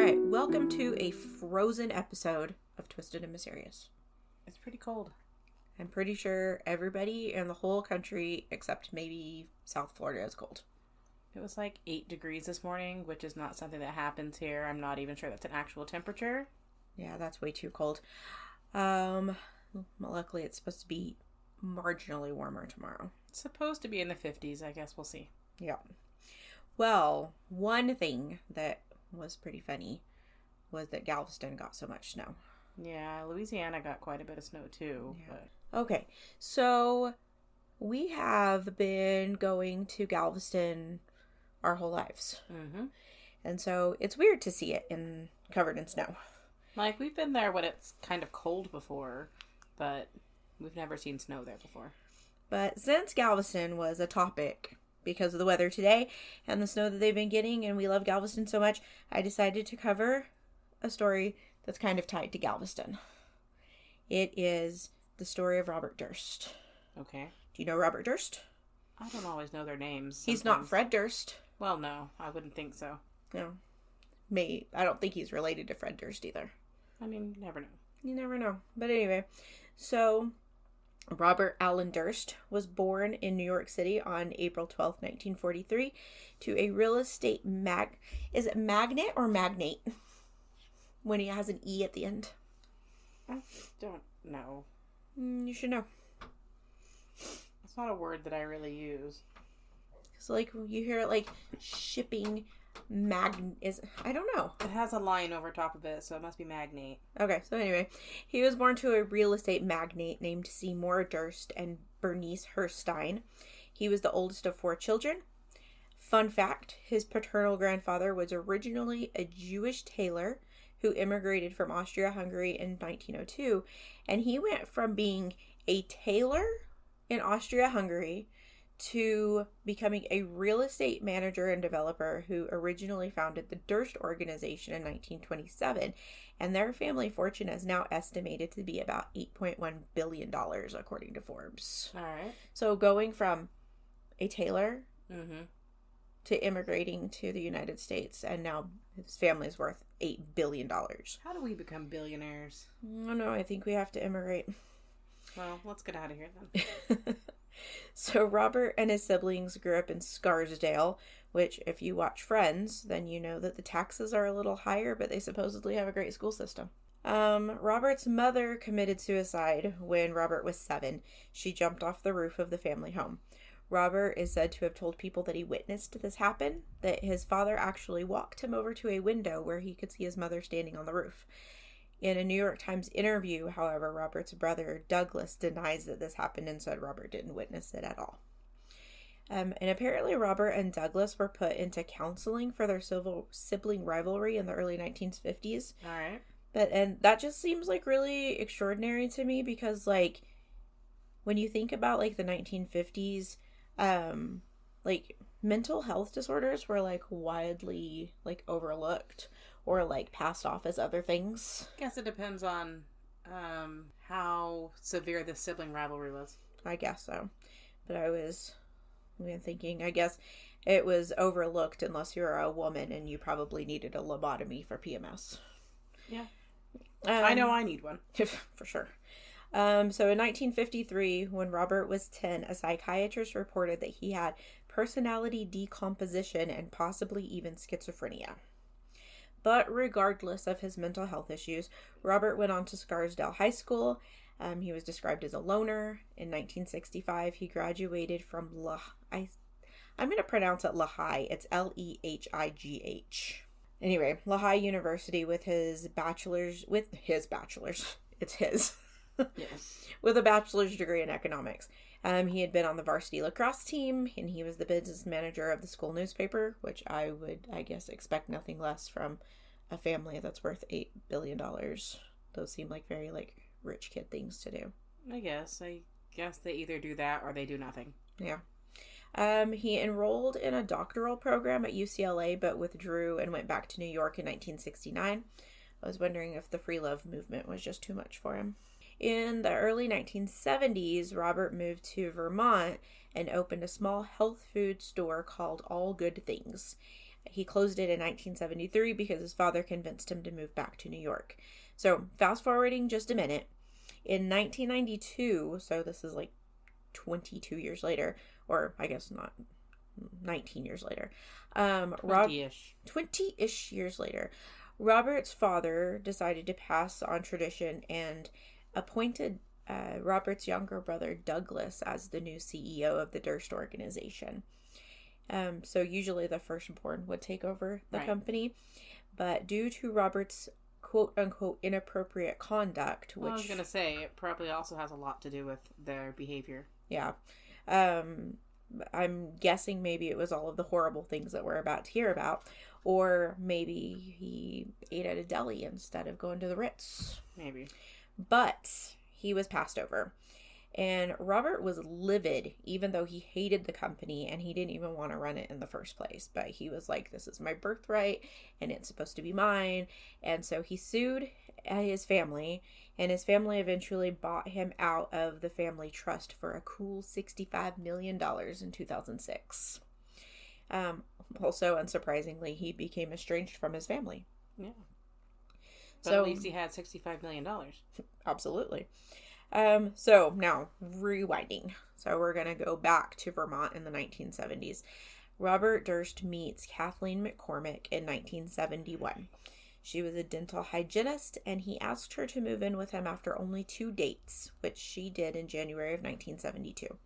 right, welcome to a frozen episode of Twisted and Mysterious. It's pretty cold. I'm pretty sure everybody in the whole country, except maybe South Florida, is cold. It was like 8 degrees this morning, which is not something that happens here. I'm not even sure that's an actual temperature. Yeah, that's way too cold. Luckily it's supposed to be marginally warmer tomorrow. It's supposed to be in the 50s. I guess we'll see. Yeah. Well, one thing that was pretty funny was that Galveston got so much snow. Yeah, Louisiana got quite a bit of snow too. Yeah. But... Okay, so we have been going to Galveston our whole lives. Mm-hmm. And so it's weird to see it covered in snow. Like, we've been there when it's kind of cold before, but we've never seen snow there before. But since Galveston was a topic because of the weather today and the snow that they've been getting, and we love Galveston so much, I decided to cover a story that's kind of tied to Galveston. It is the story of Robert Durst. Okay. Do you know Robert Durst? I don't always know their names. Sometimes. He's not Fred Durst. Well, no, I wouldn't think so. No. I don't think he's related to Fred Durst either. I mean, you never know. You never know. But anyway, so Robert Allen Durst was born in New York City on April 12th, 1943, to a real estate is it magnate or magnate? When he has an E at the end. I don't know. You should know. It's not a word that I really use. So like you hear it like shipping I don't know. It has a line over top of it, so it must be magnate. Okay, so anyway, he was born to a real estate magnate named Seymour Durst and Bernice Herstein. He was the oldest of 4 children. Fun fact, his paternal grandfather was originally a Jewish tailor who immigrated from Austria-Hungary in 1902, and he went from being a tailor in Austria-Hungary to becoming a real estate manager and developer who originally founded the Durst organization in 1927, and their family fortune is now estimated to be about $8.1 billion, according to Forbes. All right. So going from a tailor Mm-hmm. to immigrating to the United States, and now his family's worth $8 billion. How do we become billionaires? I don't know, I think we have to immigrate. Well, let's get out of here then. So Robert and his siblings grew up in Scarsdale, which if you watch Friends, then you know that the taxes are a little higher, but they supposedly have a great school system. Robert's mother committed suicide when Robert was 7. She jumped off the roof of the family home. Robert is said to have told people that he witnessed this happen, that his father actually walked him over to a window where he could see his mother standing on the roof. In a New York Times interview, however, Robert's brother, Douglas, denies that this happened and said Robert didn't witness it at all. And apparently Robert and Douglas were put into counseling for their sibling rivalry in the early 1950s. All right. And that just seems like really extraordinary to me because, like, when you think about, like, the 1950s, like, mental health disorders were, like, widely, like, overlooked or, like, passed off as other things. I guess it depends on how severe the sibling rivalry was. I guess so. But I was thinking, I guess it was overlooked unless you were a woman and you probably needed a lobotomy for PMS. Yeah. I know I need one. For sure. So in 1953, when Robert was 10, a psychiatrist reported that he had personality decomposition and possibly even schizophrenia. But regardless of his mental health issues, Robert went on to Scarsdale High School. He was described as a loner. In 1965, he graduated from I'm going to pronounce it Lehigh. It's Lehigh. Anyway, Lehigh University with his bachelor's. It's his. Yes. With a bachelor's degree in economics. He had been on the varsity lacrosse team, and he was the business manager of the school newspaper, which I would, I guess, expect nothing less from a family that's worth $8 billion. Those seem like very, like, rich kid things to do. I guess they either do that or they do nothing. Yeah. He enrolled in a doctoral program at UCLA, but withdrew and went back to New York in 1969. I was wondering if the free love movement was just too much for him. In the early 1970s, Robert moved to Vermont and opened a small health food store called All Good Things. He closed it in 1973 because his father convinced him to move back to New York. So, fast forwarding just a minute, in 1992, so this is like 22 years later, or I guess not, 19 years later. 20-ish. 20-ish years later, Robert's father decided to pass on tradition and appointed Robert's younger brother Douglas as the new CEO of the Durst organization. So usually the firstborn would take over the company, but due to Robert's quote-unquote inappropriate conduct, which... I was going to say, it probably also has a lot to do with their behavior. Yeah. I'm guessing maybe it was all of the horrible things that we're about to hear about, or maybe he ate at a deli instead of going to the Ritz. Maybe. But he was passed over. And Robert was livid, even though he hated the company and he didn't even want to run it in the first place. But he was like, this is my birthright and it's supposed to be mine. And so he sued his family, and his family eventually bought him out of the family trust for a cool $65 million in 2006. Also, unsurprisingly, he became estranged from his family. Yeah. But at least he had $65 million. Absolutely. So now rewinding. So we're going to go back to Vermont in the 1970s. Robert Durst meets Kathleen McCormack in 1971. She was a dental hygienist, and he asked her to move in with him after only 2 dates, which she did in January of 1972.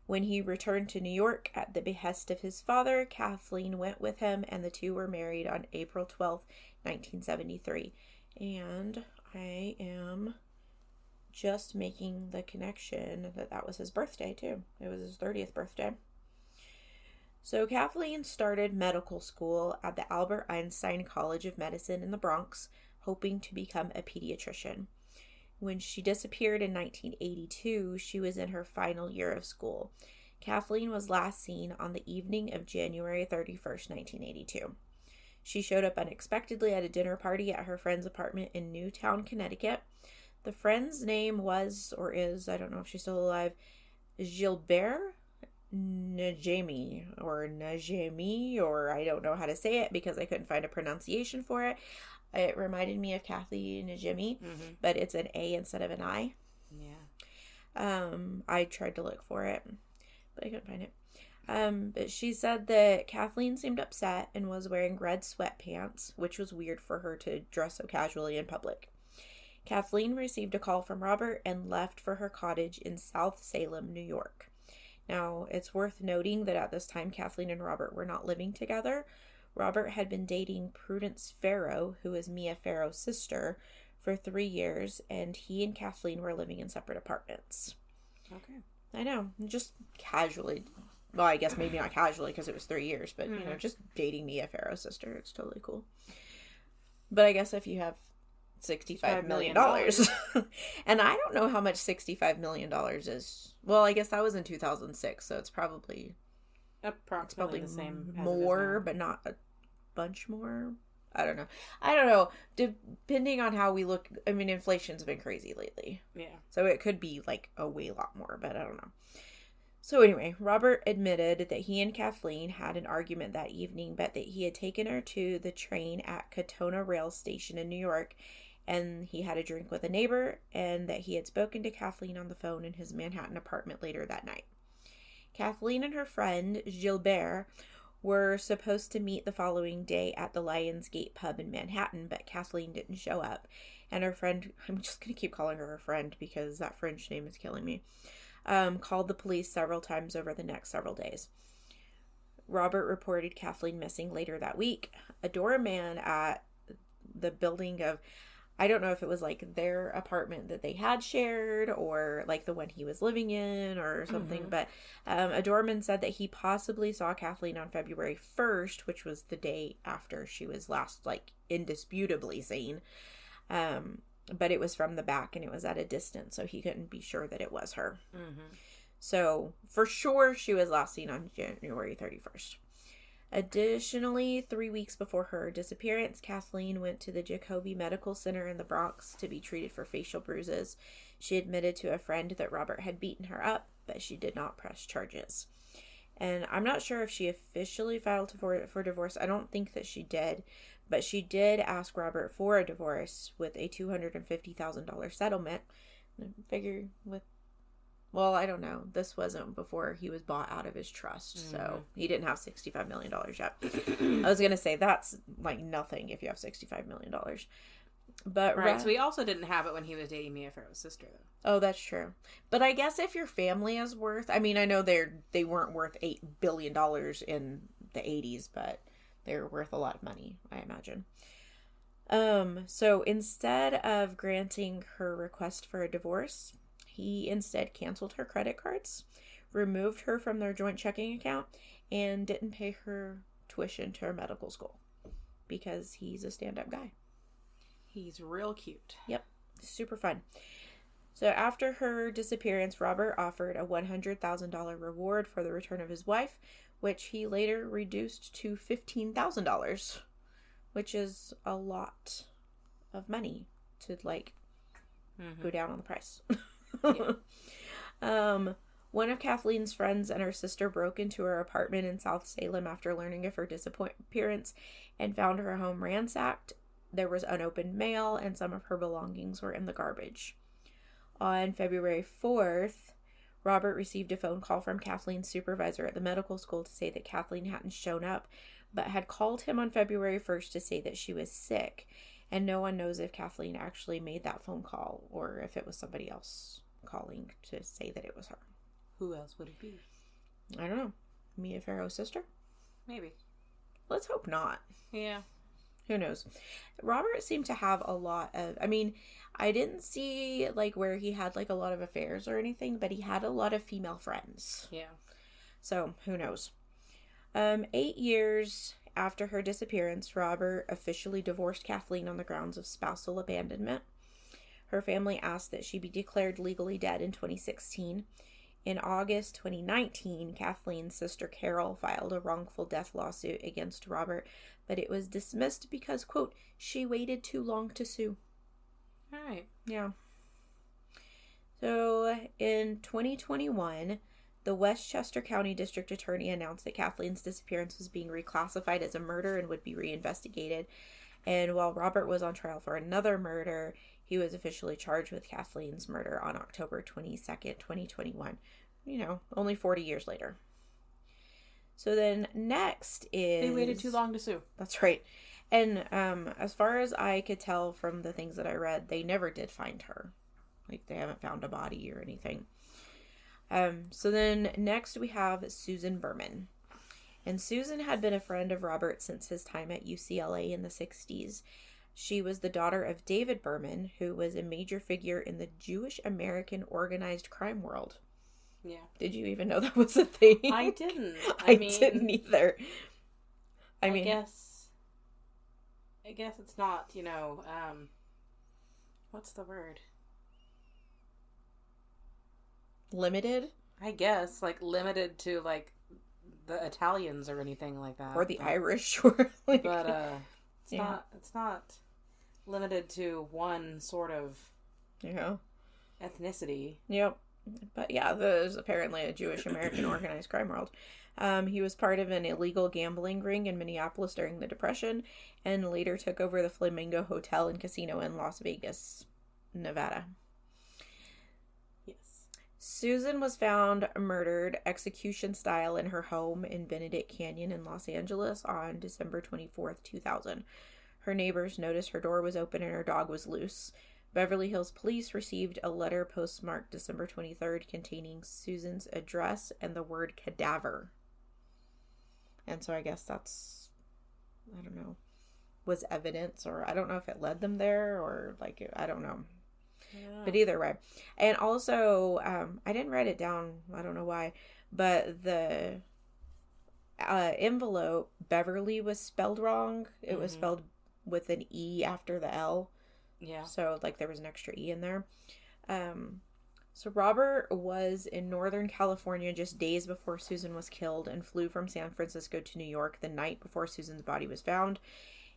When he returned to New York at the behest of his father, Kathleen went with him, and the two were married on April 12th, 1973. And I am just making the connection that was his birthday, too. It was his 30th birthday. So Kathleen started medical school at the Albert Einstein College of Medicine in the Bronx, hoping to become a pediatrician. When she disappeared in 1982, she was in her final year of school. Kathleen was last seen on the evening of January 31st, 1982. She showed up unexpectedly at a dinner party at her friend's apartment in Newtown, Connecticut. The friend's name was, or is, I don't know if she's still alive, Gilbert Najemi, or I don't know how to say it because I couldn't find a pronunciation for it. It reminded me of Kathleen Najemi, but it's an A instead of an I. Yeah. I tried to look for it, but I couldn't find it. But she said that Kathleen seemed upset and was wearing red sweatpants, which was weird for her to dress so casually in public. Kathleen received a call from Robert and left for her cottage in South Salem, New York. Now, it's worth noting that at this time, Kathleen and Robert were not living together. Robert had been dating Prudence Farrow, who is Mia Farrow's sister, for 3 years, and he and Kathleen were living in separate apartments. Okay. I know, just casually. Well, I guess maybe not casually because it was 3 years, but, you know, just dating Mia Farrow's sister. It's totally cool. But I guess if you have $65 million. And I don't know how much $65 million is. Well, I guess that was in 2006, so it's probably approximately the same more, but not a bunch more. I don't know. Depending on how we look, I mean, inflation's been crazy lately. Yeah. So it could be like a way lot more, but I don't know. So anyway, Robert admitted that he and Kathleen had an argument that evening, but that he had taken her to the train at Katona Rail Station in New York, and he had a drink with a neighbor, and that he had spoken to Kathleen on the phone in his Manhattan apartment later that night. Kathleen and her friend, Gilbert, were supposed to meet the following day at the Lions Gate pub in Manhattan, but Kathleen didn't show up, and her friend, I'm just going to keep calling her friend because that French name is killing me, called the police several times over the next several days. Robert reported Kathleen missing later that week. A doorman at the building of, I don't know if it was like their apartment that they had shared or like the one he was living in or something, but a doorman said that he possibly saw Kathleen on February 1st, which was the day after she was last like indisputably seen. But it was from the back and it was at a distance, so he couldn't be sure that it was her. So for sure she was last seen on January 31st. Additionally, 3 weeks before her disappearance, Kathleen went to the Jacobi Medical Center in the Bronx to be treated for facial bruises. She admitted to a friend that Robert had beaten her up, but she did not press charges. And I'm not sure if she officially filed for divorce. I don't think that she did. But she did ask Robert for a divorce with a $250,000 settlement. I figure with... Well, I don't know. This wasn't before he was bought out of his trust. So he didn't have $65 million yet. I was going to say that's like nothing if you have $65 million. But right, so he also didn't have it when he was dating Mia Farrow's sister, though. Oh, that's true. But I guess if your family is worth... I mean, I know they weren't worth $8 billion in the 80s, but they're worth a lot of money, I imagine. So instead of granting her request for a divorce, he instead canceled her credit cards, removed her from their joint checking account, and didn't pay her tuition to her medical school because he's a stand-up guy. He's real cute. Yep. Super fun. So after her disappearance, Robert offered a $100,000 reward for the return of his wife, which he later reduced to $15,000, which is a lot of money to, like, go down on the price. One of Kathleen's friends and her sister broke into her apartment in South Salem after learning of her disappearance and found her home ransacked. There was unopened mail, and some of her belongings were in the garbage. On February 4th, Robert received a phone call from Kathleen's supervisor at the medical school to say that Kathleen hadn't shown up, but had called him on February 1st to say that she was sick. And no one knows if Kathleen actually made that phone call or if it was somebody else calling to say that it was her. Who else would it be? I don't know. Mia Farrow's sister? Maybe. Let's hope not. Yeah. Who knows? Robert seemed to have a lot of... I mean, I didn't see, like, where he had, like, a lot of affairs or anything, but he had a lot of female friends. Yeah. So, who knows? 8 years after her disappearance, Robert officially divorced Kathleen on the grounds of spousal abandonment. Her family asked that she be declared legally dead in 2016. In August 2019, Kathleen's sister Carol filed a wrongful death lawsuit against Robert, but it was dismissed because, quote, she waited too long to sue. All right. Yeah. So, in 2021, the Westchester County District Attorney announced that Kathleen's disappearance was being reclassified as a murder and would be reinvestigated. And while Robert was on trial for another murder, he was officially charged with Kathleen's murder on October 22nd, 2021. You know, only 40 years later. So then next is... They waited too long to sue. That's right. And as far as I could tell from the things that I read, they never did find her. Like, they haven't found a body or anything. So then next we have Susan Berman. And Susan had been a friend of Robert since his time at UCLA in the 60s. She was the daughter of David Berman, who was a major figure in the Jewish American organized crime world. Yeah. Did you even know that was a thing? I didn't. I didn't either. I guess it's not, you know, what's the word? Limited? I guess, like, limited to, like, the Italians or anything like that. Or the Irish. Or like, but, it's not limited to one sort of ethnicity. Yep. But yeah, there's apparently a Jewish American organized crime world. He was part of an illegal gambling ring in Minneapolis during the Depression and later took over the Flamingo Hotel and Casino in Las Vegas, Nevada. Yes. Susan was found murdered execution style in her home in Benedict Canyon in Los Angeles on December 24th, 2000. Her neighbors noticed her door was open and her dog was loose. Beverly Hills Police received a letter postmarked December 23rd containing Susan's address and the word cadaver. And so I guess that's, I don't know, was evidence, or I don't know if it led them there or like, I don't know. Yeah. But either way. And also, I didn't write it down, I don't know why, but the envelope, Beverly, was spelled wrong. It was spelled with an E after the L. Yeah. So, like, there was an extra E in there. So Robert was in Northern California just days before Susan was killed and flew from San Francisco to New York the night before Susan's body was found.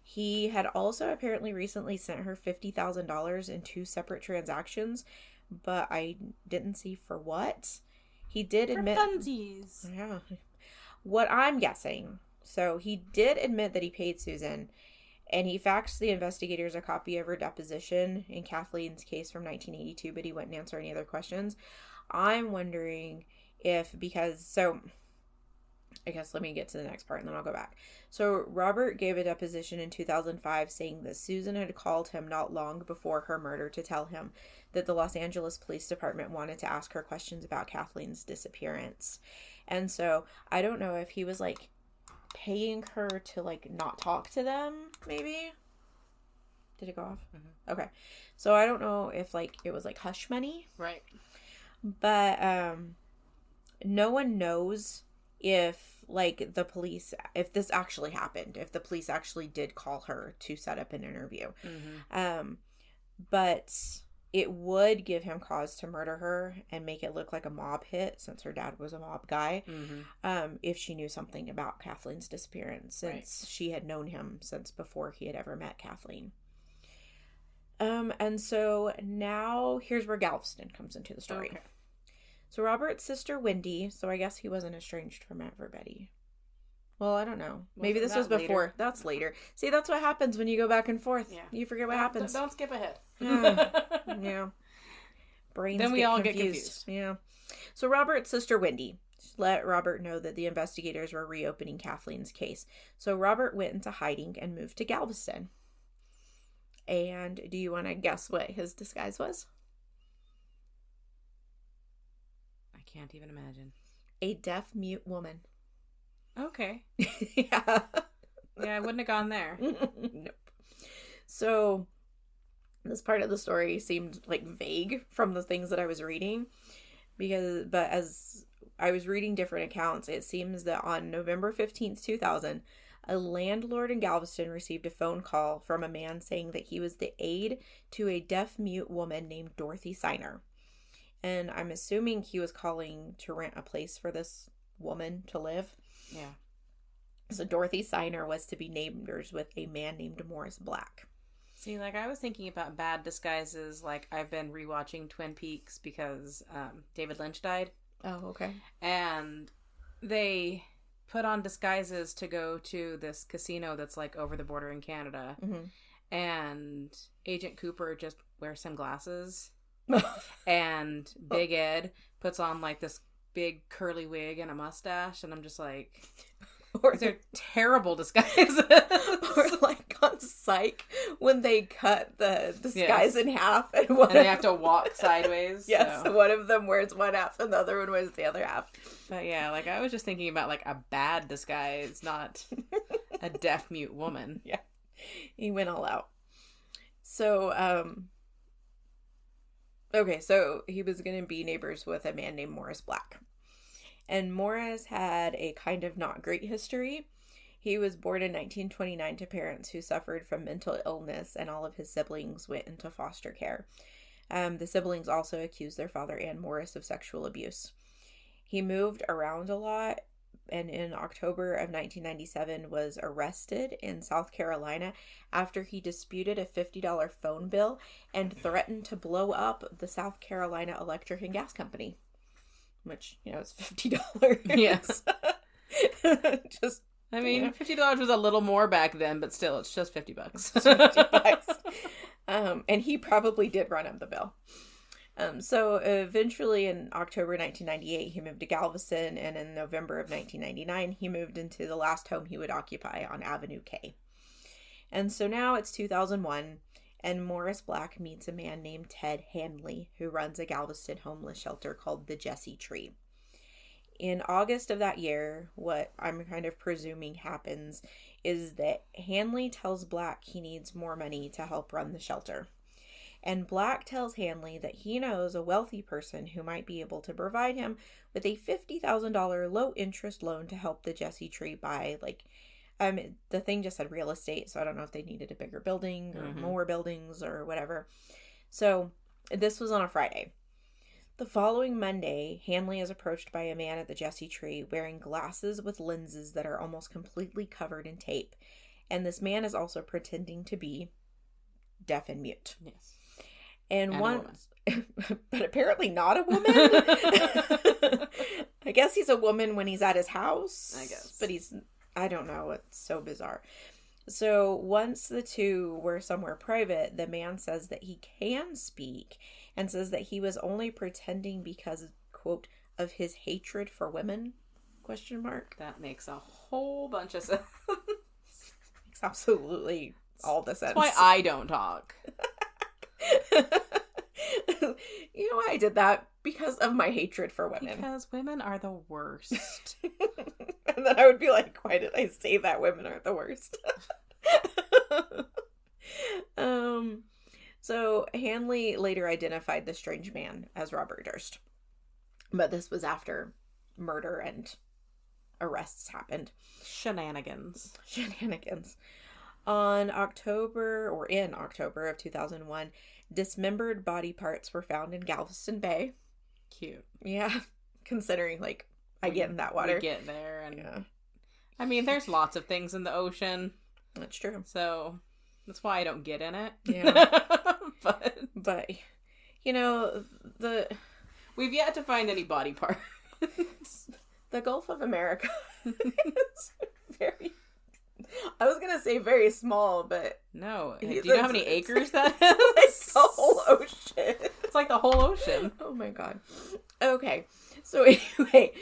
He had also apparently recently sent her $50,000 in 2 separate transactions, but I didn't see for what. He did admit... For funsies. Yeah. What I'm guessing, so he did admit that he paid Susan, and he faxed the investigators a copy of her deposition in Kathleen's case from 1982, but he wouldn't answer any other questions. I'm wondering if, I guess let me get to the next part and then I'll go back. So Robert gave a deposition in 2005 saying that Susan had called him not long before her murder to tell him that the Los Angeles Police Department wanted to ask her questions about Kathleen's disappearance. And so I don't know if he was like paying her to like not talk to them, maybe. Did it go off? Mm-hmm. Okay. So I don't know if like it was like hush money. Right. But no one knows if like the police, if this actually happened, if the police actually did call her to set up an interview. Mm-hmm. But it would give him cause to murder her and make it look like a mob hit, since her dad was a mob guy, if she knew something about Kathleen's disappearance, since she had known him since before he had ever met Kathleen. And so now here's where Galveston comes into the story. Okay. So Robert's sister Wendy, so I guess he wasn't estranged from everybody. Well, I don't know. Maybe this was before. Later? That's later. See, that's what happens when you go back and forth. Yeah. You forget what happens. Don't skip ahead. Yeah. Brains then we all get confused. Yeah. So Robert's sister Wendy let Robert know that the investigators were reopening Kathleen's case. So Robert went into hiding and moved to Galveston. And do you want to guess what his disguise was? I can't even imagine. A deaf-mute woman. Okay. Yeah. Yeah, I wouldn't have gone there. Nope. So, this part of the story seemed, like, vague from the things that I was reading. But as I was reading different accounts, it seems that on November 15th, 2000, a landlord in Galveston received a phone call from a man saying that he was the aide to a deaf-mute woman named Dorothy Siner. And I'm assuming he was calling to rent a place for this woman to live. Yeah. So Dorothy Siner was to be neighbors with a man named Morris Black. See, like, I was thinking about bad disguises. Like, I've been rewatching Twin Peaks because David Lynch died. Oh, okay. And they put on disguises to go to this casino that's, like, over the border in Canada. Mm-hmm. And Agent Cooper just wears some glasses. And Big Ed puts on like this big curly wig and a mustache, and I'm just like, or they're terrible disguises. Or like on Psych when they cut the disguise in half and they have to walk sideways. Yes, so one of them wears one half and the other one wears the other half. But yeah, like I was just thinking about like a bad disguise, not a deaf mute woman. Yeah, he went all out. So okay, so he was going to be neighbors with a man named Morris Black. And Morris had a kind of not great history. He was born in 1929 to parents who suffered from mental illness, and all of his siblings went into foster care. The siblings also accused their father and Morris of sexual abuse. He moved around a lot, and in October of 1997 was arrested in South Carolina after he disputed a $50 phone bill and threatened to blow up the South Carolina Electric and Gas Company, which, you know, is $50. Yes. Just, I mean, $50 was a little more back then, but still, it's just $50. It's $50. And he probably did run up the bill. So eventually in October 1998, he moved to Galveston, and in November of 1999, he moved into the last home he would occupy on Avenue K. And so now it's 2001, and Morris Black meets a man named Ted Hanley, who runs a Galveston homeless shelter called the Jesse Tree. In August of that year, what I'm kind of presuming happens is that Hanley tells Black he needs more money to help run the shelter. And Black tells Hanley that he knows a wealthy person who might be able to provide him with a $50,000 low-interest loan to help the Jesse Tree buy, like, the thing just said real estate, so I don't know if they needed a bigger building or more buildings or whatever. So this was on a Friday. The following Monday, Hanley is approached by a man at the Jesse Tree wearing glasses with lenses that are almost completely covered in tape. And this man is also pretending to be deaf and mute. Yes. And And once, but apparently not a woman. I guess he's a woman when he's at his house. I guess. But I don't know. It's so bizarre. So once the two were somewhere private, the man says that he can speak and says that he was only pretending because, quote, of his hatred for women, ? That makes a whole bunch of sense. Makes absolutely all the sense. That's why I don't talk. You know why I did that? Because of my hatred for women. Because women are the worst. And then I would be like, why did I say that women are the worst? So Hanley later identified the strange man as Robert Durst. But this was after murder and arrests happened. Shenanigans. In October of 2001, dismembered body parts were found in Galveston Bay. Cute. Yeah, considering, like, I get in that water. We get there, and yeah. I mean, there's lots of things in the ocean. That's true. So, that's why I don't get in it. Yeah. But, you know, we've yet to find any body parts. The Gulf of America is very... I was going to say very small, but... No. Do you know how many acres that is? It's the whole ocean. It's like the whole ocean. Oh my god. Okay. So anyway.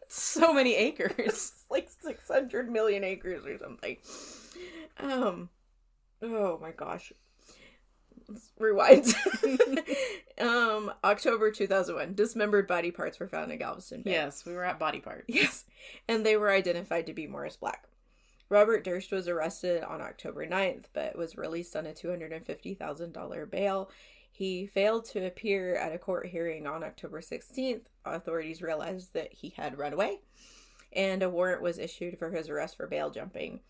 So many acres. It's like 600 million acres or something. Oh my gosh. Let's rewind. October 2001. Dismembered body parts were found in Galveston Bay. Yes, we were at body parts. Yes. And they were identified to be Morris Black. Robert Durst was arrested on October 9th, but was released on a $250,000 bail. He failed to appear at a court hearing on October 16th. Authorities realized that he had run away, and a warrant was issued for his arrest for bail jumping.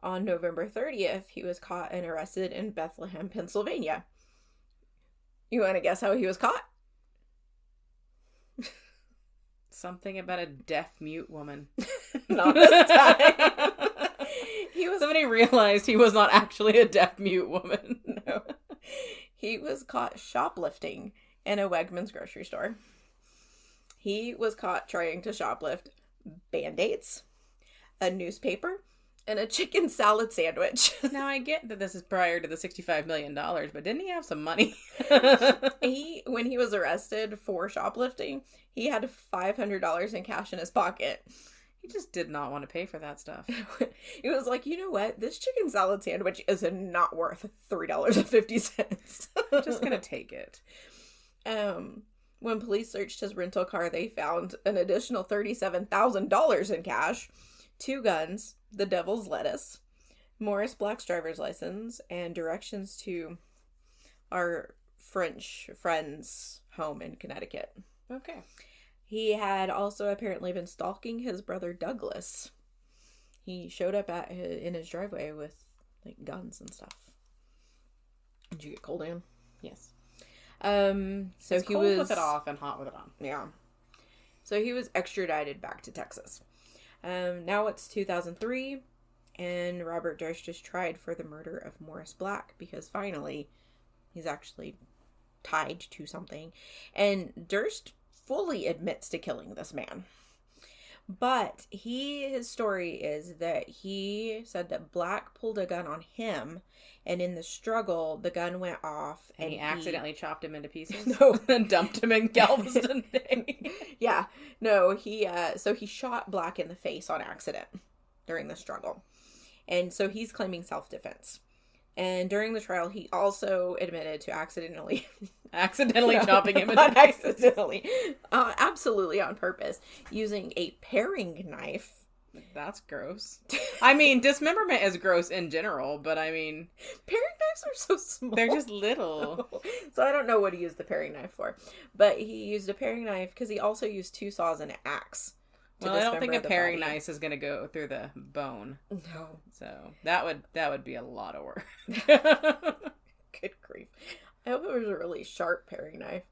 On November 30th, he was caught and arrested in Bethlehem, Pennsylvania. You want to guess how he was caught? Something about a deaf-mute woman. Not this time. Somebody realized he was not actually a deaf-mute woman. No. He was caught shoplifting in a Wegmans grocery store. He was caught trying to shoplift Band-Aids, a newspaper, and a chicken salad sandwich. Now, I get that this is prior to the $65 million, but didn't he have some money? When he was arrested for shoplifting, he had $500 in cash in his pocket. He just did not want to pay for that stuff. He was like, you know what? This chicken salad sandwich is not worth $3.50. I'm just going to take it. When police searched his rental car, they found an additional $37,000 in cash, 2 guns, the devil's lettuce, Morris Black's driver's license, and directions to our French friend's home in Connecticut. Okay. He had also apparently been stalking his brother Douglas. He showed up in his driveway with, like, guns and stuff. Did you get cold, Anne? Yes. So it's he cold was with it off and hot with it on. Yeah. So he was extradited back to Texas. Now it's 2003, and Robert Durst is tried for the murder of Morris Black because finally he's actually tied to something. And Durst fully admits to killing this man. But his story is that he said that Black pulled a gun on him, and in the struggle, the gun went off. And he accidentally chopped him into pieces? No. And dumped him in Galveston Bay. Yeah. No, he shot Black in the face on accident during the struggle. And so he's claiming self-defense. And during the trial, he also admitted to accidentally chopping him in not the face. accidentally, absolutely on purpose, using a paring knife. That's gross. I mean, dismemberment is gross in general, but I mean... Paring knives are so small. They're just little. So I don't know what he used the paring knife for. But he used a paring knife because he also used 2 saws and an axe. Well, I don't think a paring knife is going to go through the bone. No. So that would be a lot of work. Good grief. I hope it was a really sharp paring knife.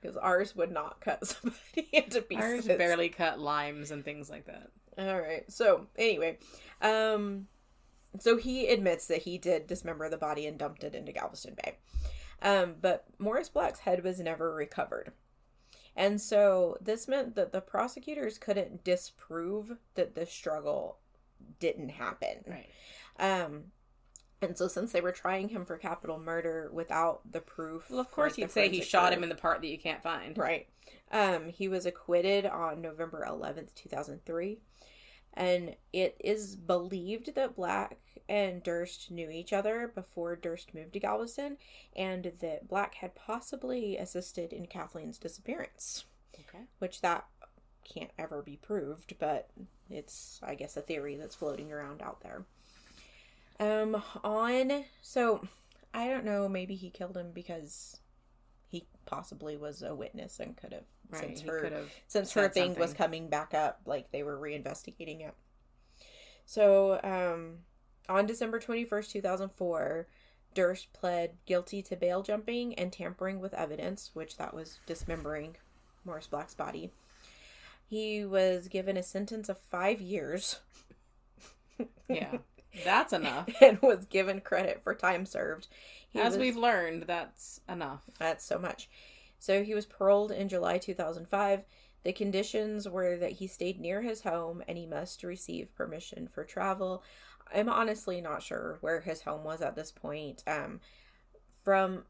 Because ours would not cut somebody into pieces. Ours barely cut limes and things like that. All right. So, anyway. So he admits that he did dismember the body and dumped it into Galveston Bay. But Morris Black's head was never recovered. And so this meant that the prosecutors couldn't disprove that the struggle didn't happen. Right. And so since they were trying him for capital murder without the proof... Well, of course you'd say he shot him in the part that you can't find. Right. He was acquitted on November 11th, 2003. And it is believed that Black and Durst knew each other before Durst moved to Galveston, and that Black had possibly assisted in Kathleen's disappearance. Okay. Which that can't ever be proved, but it's, I guess, a theory that's floating around out there. So, I don't know, maybe he killed him because he possibly was a witness and could have, since her thing was coming back up, like, they were reinvestigating it. So, on December 21st, 2004, Durst pled guilty to bail jumping and tampering with evidence, which that was dismembering Morris Black's body. He was given a sentence of 5 years. Yeah. That's enough. And was given credit for time served. We've learned, that's enough. That's so much. So he was paroled in July 2005. The conditions were that he stayed near his home and he must receive permission for travel. I'm honestly not sure where his home was at this point. From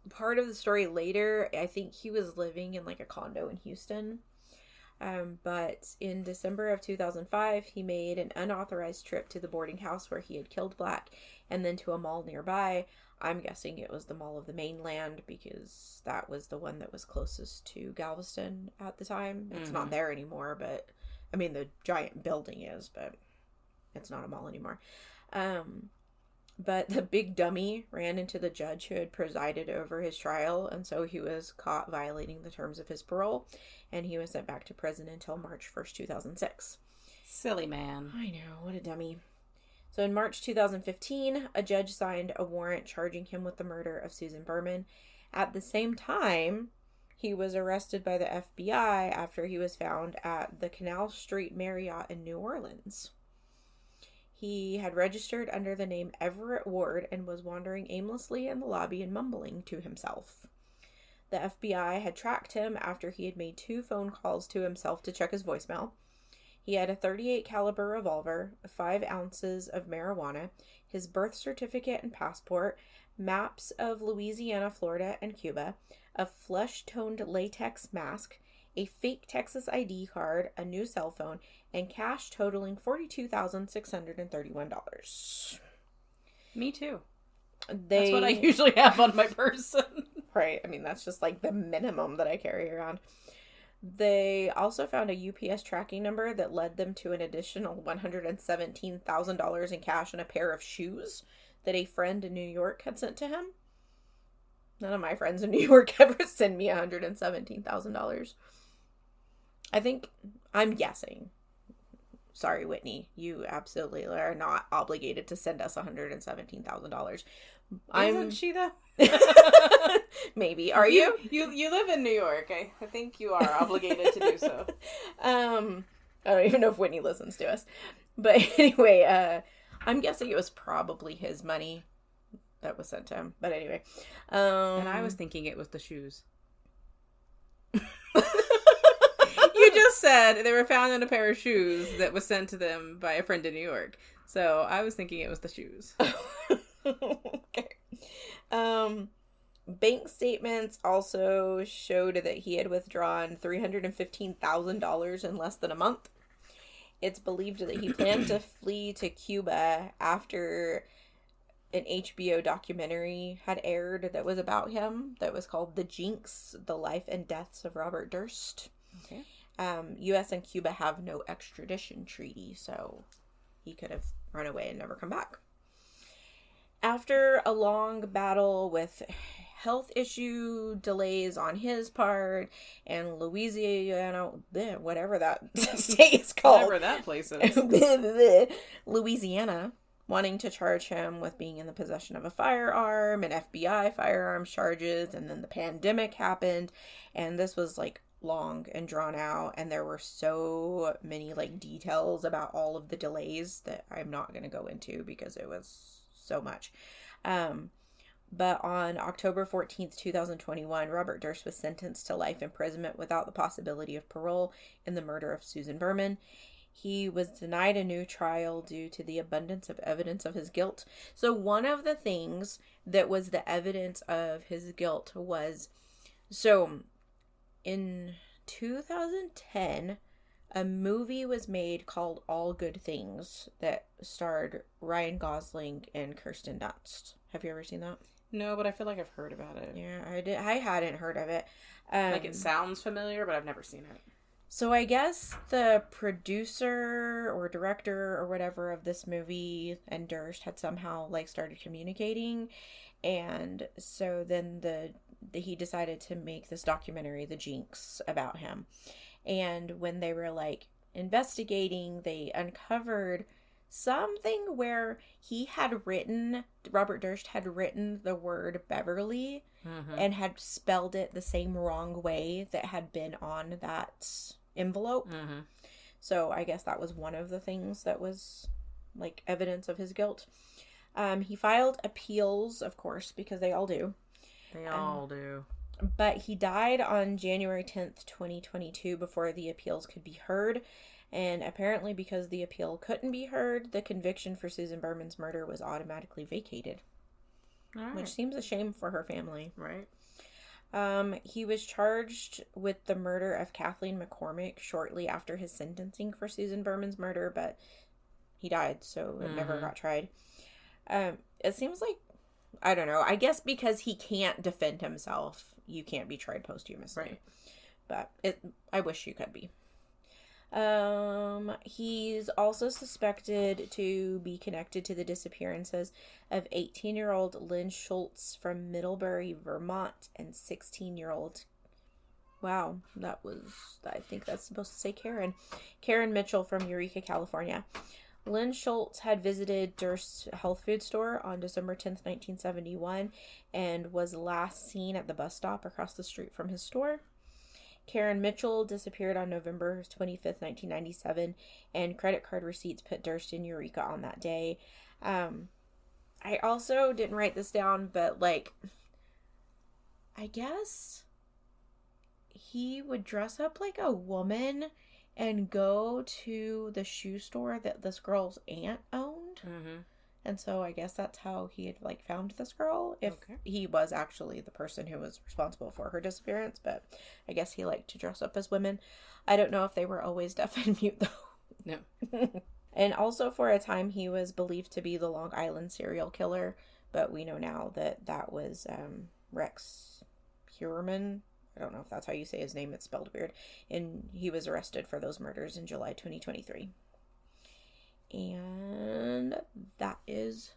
part of the story later, I think he was living in like a condo in Houston. But in December of 2005, he made an unauthorized trip to the boarding house where he had killed Black and then to a mall nearby. I'm guessing it was the Mall of the Mainland because that was the one that was closest to Galveston at the time. It's not there anymore, but I mean, the giant building is, but it's not a mall anymore. But the big dummy ran into the judge who had presided over his trial, and so he was caught violating the terms of his parole, and he was sent back to prison until March 1st, 2006. Silly man. I know, what a dummy. So in March 2015, a judge signed a warrant charging him with the murder of Susan Berman. At the same time, he was arrested by the FBI after he was found at the Canal Street Marriott in New Orleans. He had registered under the name Everett Ward and was wandering aimlessly in the lobby and mumbling to himself. The FBI had tracked him after he had made 2 phone calls to himself to check his voicemail. He had a .38 caliber revolver, 5 ounces of marijuana, his birth certificate and passport, maps of Louisiana, Florida, and Cuba, a flesh-toned latex mask, a fake Texas ID card, a new cell phone, and cash totaling $42,631. Me too. That's what I usually have on my person. Right. I mean, that's just like the minimum that I carry around. They also found a UPS tracking number that led them to an additional $117,000 in cash and a pair of shoes that a friend in New York had sent to him. None of my friends in New York ever send me $117,000. I'm guessing. Sorry, Whitney. You absolutely are not obligated to send us $117,000. Isn't she though? Maybe. Are you? You live in New York. I think you are obligated to do so. I don't even know if Whitney listens to us. But anyway, I'm guessing it was probably his money that was sent to him. But anyway. And I was thinking it was the shoes. You just said they were found in a pair of shoes that was sent to them by a friend in New York. So I was thinking it was the shoes. Okay. Bank statements also showed that he had withdrawn $315,000 in less than a month. It's believed that he planned to flee to Cuba after an HBO documentary had aired that was about him, that was called The Jinx, The Life and Deaths of Robert Durst. Okay. U.S. and Cuba have no extradition treaty, so he could have run away and never come back. After a long battle with health issue delays on his part, and Louisiana, whatever that state is called. Whatever that place is. Louisiana, wanting to charge him with being in the possession of a firearm and FBI firearms charges, and then the pandemic happened, and this was like long and drawn out, and there were so many like details about all of the delays that I'm not going to go into because it was so much. But on October 14th, 2021, Robert Durst was sentenced to life imprisonment without the possibility of parole in the murder of Susan Berman. He was denied a new trial due to the abundance of evidence of his guilt. So one of the things that was the evidence of his guilt was, so in 2010, a movie was made called All Good Things that starred Ryan Gosling and Kirsten Dunst. Have you ever seen that? No, but I feel like I've heard about it. Yeah, I hadn't heard of it. Like, it sounds familiar, but I've never seen it. So I guess the producer or director or whatever of this movie and Durst had somehow, like, started communicating. And so then he decided to make this documentary, The Jinx, about him. And when they were, like, investigating, they uncovered something where Robert Durst had written the word Beverly and had spelled it the same wrong way that had been on that envelope. So I guess that was one of the things that was, like, evidence of his guilt. He filed appeals, of course, because they all do. They all do. But he died on January 10th, 2022, before the appeals could be heard. And apparently because the appeal couldn't be heard, the conviction for Susan Berman's murder was automatically vacated. Right. Which seems a shame for her family. Right. He was charged with the murder of Kathleen McCormack shortly after his sentencing for Susan Berman's murder, but he died, so it never got tried. It seems like, I don't know, I guess because he can't defend himself, you can't be tried posthumously. Right. But I wish you could be. He's also suspected to be connected to the disappearances of 18-year-old Lynn Schultz from Middlebury, Vermont, and 16-year-old, I think that's supposed to say Karen Mitchell from Eureka, California. Lynn Schultz had visited Durst's health food store on December 10th, 1971, and was last seen at the bus stop across the street from his store. Karen Mitchell disappeared on November 25th, 1997, and credit card receipts put Durst in Eureka on that day. I also didn't write this down, but, like, I guess he would dress up like a woman and go to the shoe store that this girl's aunt owned. And so I guess that's how he had, like, found this girl, if he was actually the person who was responsible for her disappearance. But I guess he liked to dress up as women. I don't know if they were always deaf and mute, though. No. And also for a time, he was believed to be the Long Island serial killer. But we know now that that was Rex Heuermann. I don't know if that's how you say his name. It's spelled weird. And he was arrested for those murders in July 2023. And that is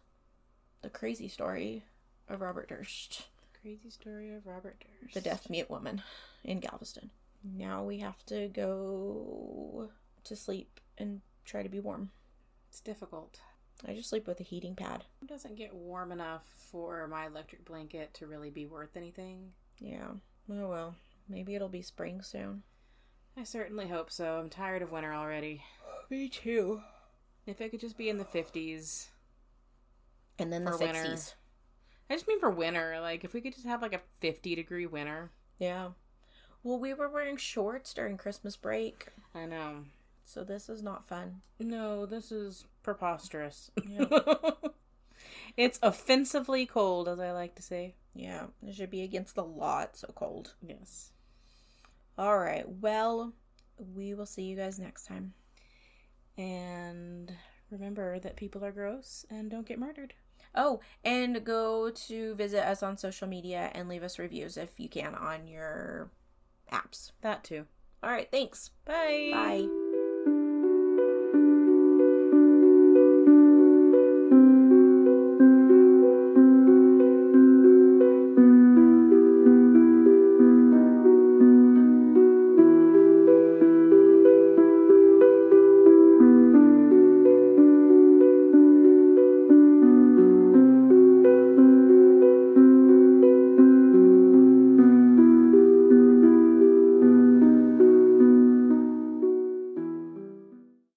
the crazy story of Robert Durst. Crazy story of Robert Durst. The deaf-mute woman in Galveston. Now we have to go to sleep and try to be warm. It's difficult. I just sleep with a heating pad. It doesn't get warm enough for my electric blanket to really be worth anything. Yeah. Oh well. Maybe it'll be spring soon. I certainly hope so. I'm tired of winter already. Me too. If it could just be in the 50s. And then the 60s. Winter. I just mean for winter. Like, if we could just have, like, a 50-degree winter. Yeah. Well, we were wearing shorts during Christmas break. I know. So this is not fun. No, this is preposterous. Yeah. It's offensively cold, as I like to say. Yeah. It should be against the law. It's so cold. Yes. All right. Well, we will see you guys next time. And remember that people are gross and don't get murdered. Oh, and go to visit us on social media and leave us reviews if you can on your apps. That too. All right, thanks. Bye. Bye.